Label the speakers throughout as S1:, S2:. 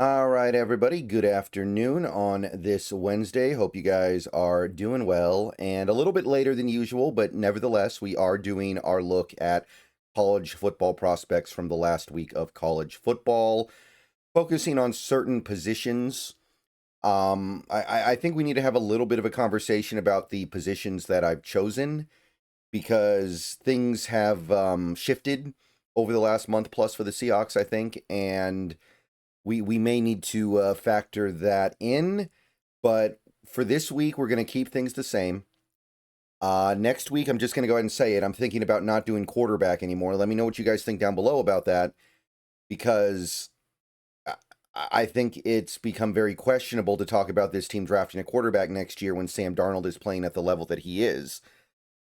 S1: All right, everybody. Good afternoon on this Wednesday. Hope you guys are doing well and a little bit later than usual, but nevertheless, we are doing our look at college football prospects from the last week of college football, focusing on certain positions. I think we need to have a little bit of a conversation about the positions that I've chosen because things have shifted over the last month plus for the Seahawks, I think, and we may need to factor that in, but for this week, we're going to keep things the same. Next week, I'm just going to go ahead and say it. I'm thinking about not doing quarterback anymore. Let me know what you guys think down below about that, because I think it's become very questionable to talk about this team drafting a quarterback next year when Sam Darnold is playing at the level that he is.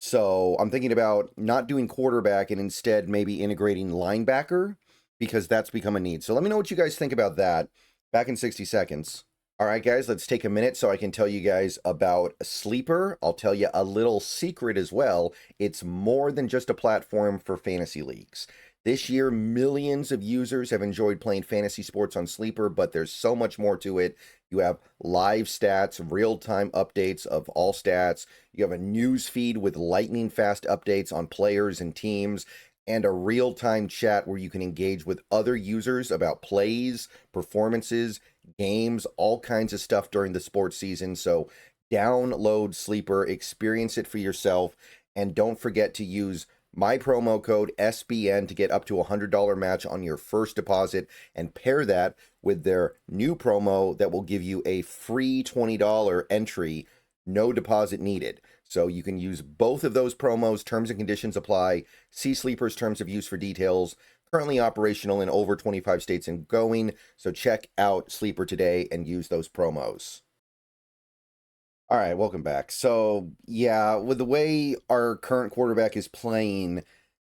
S1: So I'm thinking about not doing quarterback and instead maybe integrating linebacker, because that's become a need. So let me know what you guys think about that. Back in 60 seconds. All right, guys, let's take a minute so I can tell you guys about Sleeper. I'll tell you a little secret as well. It's more than just a platform for fantasy leagues. This year, millions of users have enjoyed playing fantasy sports on Sleeper, but there's so much more to it. You have live stats, real-time updates of all stats. You have a news feed with lightning-fast updates on players and teams, and a real-time chat where you can engage with other users about plays, performances, games, all kinds of stuff during the sports season. So download Sleeper, experience it for yourself, and don't forget to use my promo code SBN to get up to a $100 match on your first deposit, and pair that with their new promo that will give you a free $20 entry, no deposit needed. So you can use both of those promos. Terms and conditions apply. See Sleeper's terms of use for details. Currently operational in over 25 states and going. So check out Sleeper today and use those promos. All right, welcome back. So, yeah, with the way our current quarterback is playing,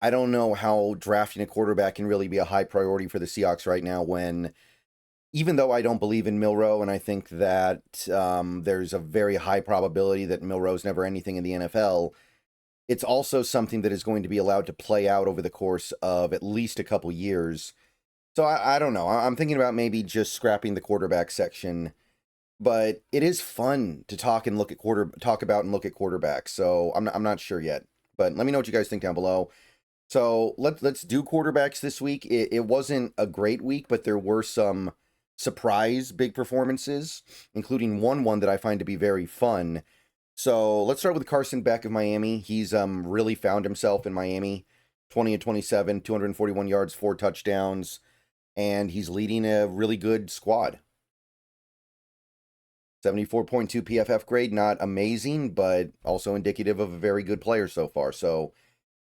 S1: I don't know how drafting a quarterback can really be a high priority for the Seahawks right now when, even though I don't believe in Milroe, and I think that there's a very high probability that Milroe's never anything in the NFL, it's also something that is going to be allowed to play out over the course of at least a couple years. So I don't know. I'm thinking about maybe just scrapping the quarterback section, but it is fun to talk and talk about and look at quarterbacks. So I'm not sure yet, but let me know what you guys think down below. So let's do quarterbacks this week. It wasn't a great week, but there were some surprise big performances, including one that I find to be very fun. So let's start with Carson Beck of Miami. He's really found himself in Miami. 20 of 27, 241 yards, 4 touchdowns, and he's leading a really good squad. 74.2 PFF grade, not amazing, but also indicative of a very good player so far. So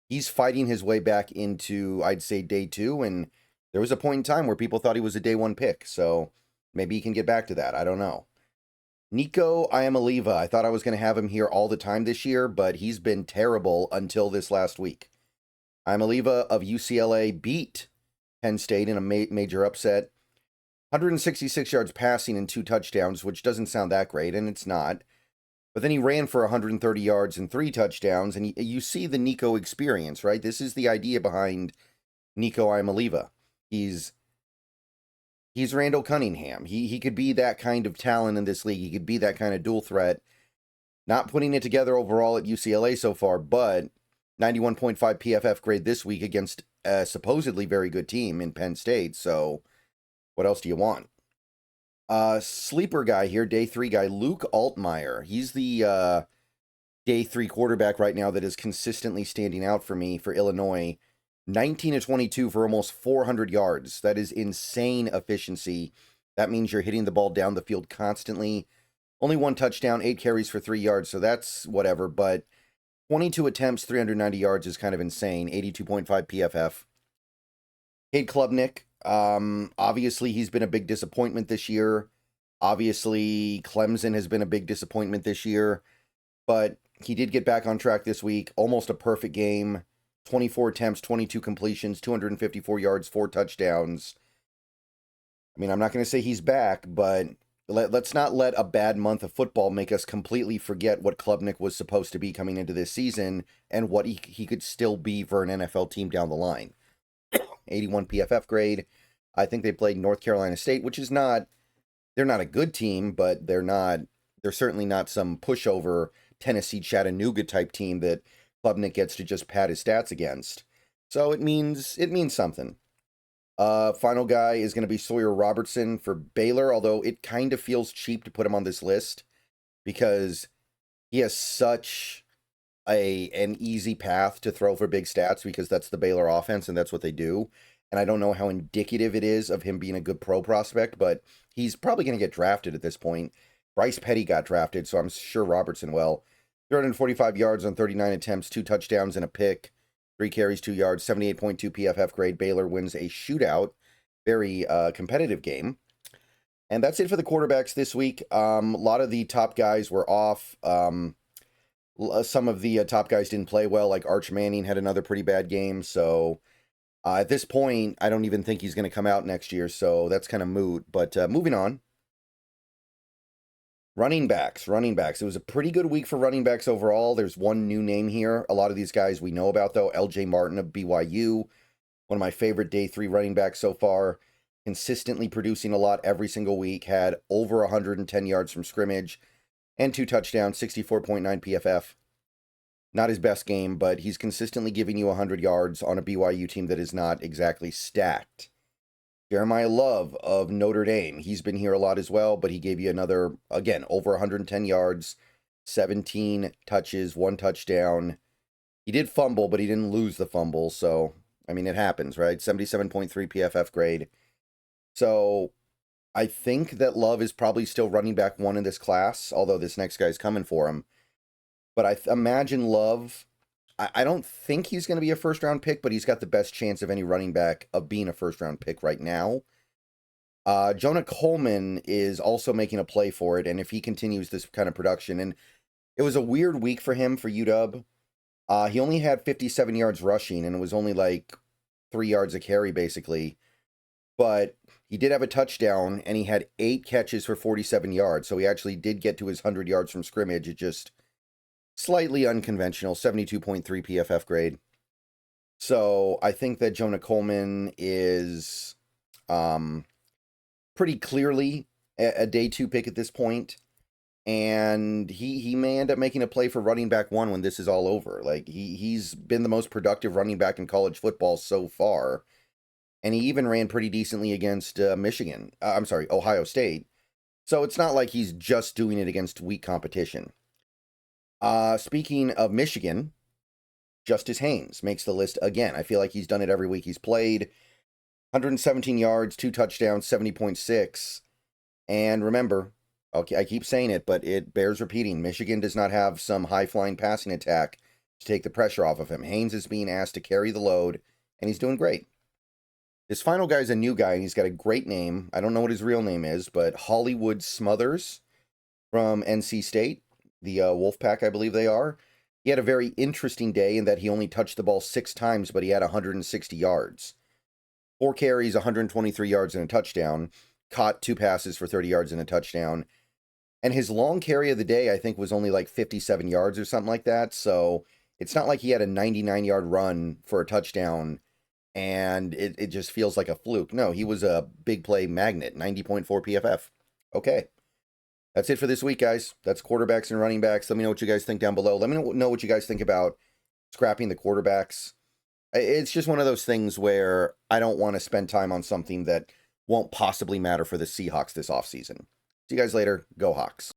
S1: he's fighting his way back into, I'd say, day 2, and there was a point in time where people thought he was a day 1 pick, so maybe he can get back to that. I don't know. Nico Iamaleava, I thought I was going to have him here all the time this year, but he's been terrible until this last week. Iamaleava of UCLA beat Penn State in a major upset. 166 yards passing and 2 touchdowns, which doesn't sound that great, and it's not. But then he ran for 130 yards and 3 touchdowns, and you see the Nico experience, right? This is the idea behind Nico Iamaleava. He's Randall Cunningham. He could be that kind of talent in this league. He could be that kind of dual threat. Not putting it together overall at UCLA so far, but 91.5 PFF grade this week against a supposedly very good team in Penn State. So what else do you want? Sleeper guy here, day 3 guy, Luke Altmaier. He's the day 3 quarterback right now that is consistently standing out for me for Illinois. 19 of 22 for almost 400 yards. That is insane efficiency. That means you're hitting the ball down the field constantly. Only 1 touchdown, 8 carries for 3 yards, so that's whatever, but 22 attempts, 390 yards is kind of insane. 82.5 PFF. Cade Klubnik. Obviously, he's been a big disappointment this year. Obviously, Clemson has been a big disappointment this year, but he did get back on track this week. Almost a perfect game. 24 attempts, 22 completions, 254 yards, 4 touchdowns. I mean, I'm not going to say he's back, but let's not let a bad month of football make us completely forget what Klubnik was supposed to be coming into this season and what he could still be for an NFL team down the line. 81 PFF grade. I think they played North Carolina State, which is not, they're not a good team, but they're certainly not some pushover Tennessee Chattanooga type team that Klubnik gets to just pad his stats against. So it means something. Final guy is going to be Sawyer Robertson for Baylor, although it kind of feels cheap to put him on this list because he has such an easy path to throw for big stats because that's the Baylor offense and that's what they do. And I don't know how indicative it is of him being a good pro prospect, but he's probably going to get drafted at this point. Bryce Petty got drafted, so I'm sure Robertson will. 345 yards on 39 attempts, 2 touchdowns and a pick, 3 carries, 2 yards, 78.2 PFF grade. Baylor wins a shootout. Very competitive game. And that's it for the quarterbacks this week. A lot of the top guys were off. Some of the top guys didn't play well, like Arch Manning had another pretty bad game. So at this point, I don't even think he's going to come out next year. So that's kind of moot. But moving on. Running backs. It was a pretty good week for running backs overall. There's one new name here. A lot of these guys we know about, though. LJ Martin of BYU, one of my favorite day 3 running backs so far. Consistently producing a lot every single week. Had over 110 yards from scrimmage and 2 touchdowns, 64.9 PFF. Not his best game, but he's consistently giving you 100 yards on a BYU team that is not exactly stacked. Jeremiah Love of Notre Dame. He's been here a lot as well, but he gave you another, again, over 110 yards, 17 touches, 1 touchdown. He did fumble, but he didn't lose the fumble. So, I mean, it happens, right? 77.3 PFF grade. So, I think that Love is probably still running back 1 in this class, although this next guy's coming for him. But I imagine Love, I don't think he's going to be a first-round pick, but he's got the best chance of any running back of being a first-round pick right now. Jonah Coleman is also making a play for it, and if he continues this kind of production, and it was a weird week for him for UW. He only had 57 yards rushing, and it was only like 3 yards a carry, basically. But he did have a touchdown, and he had 8 catches for 47 yards, so he actually did get to his 100 yards from scrimmage. It just slightly unconventional, 72.3 PFF grade. So I think that Jonah Coleman is pretty clearly a day 2 pick at this point. And he may end up making a play for running back 1 when this is all over. Like, he's been the most productive running back in college football so far. And he even ran pretty decently against Ohio State. So it's not like he's just doing it against weak competition. Speaking of Michigan, Justice Haynes makes the list again. I feel like he's done it every week he's played. 117 yards, 2 touchdowns, 70.6. And remember, okay, I keep saying it, but it bears repeating. Michigan does not have some high-flying passing attack to take the pressure off of him. Haynes is being asked to carry the load, and he's doing great. This final guy is a new guy, and he's got a great name. I don't know what his real name is, but Hollywood Smothers from NC State. The Wolfpack, I believe they are. He had a very interesting day in that he only touched the ball 6 times, but he had 160 yards. 4 carries, 123 yards, and a touchdown. Caught 2 passes for 30 yards and a touchdown. And his long carry of the day, I think, was only like 57 yards or something like that. So it's not like he had a 99-yard run for a touchdown, and it just feels like a fluke. No, he was a big play magnet, 90.4 PFF. Okay. That's it for this week, guys. That's quarterbacks and running backs. Let me know what you guys think down below. Let me know what you guys think about scrapping the quarterbacks. It's just one of those things where I don't want to spend time on something that won't possibly matter for the Seahawks this offseason. See you guys later. Go Hawks.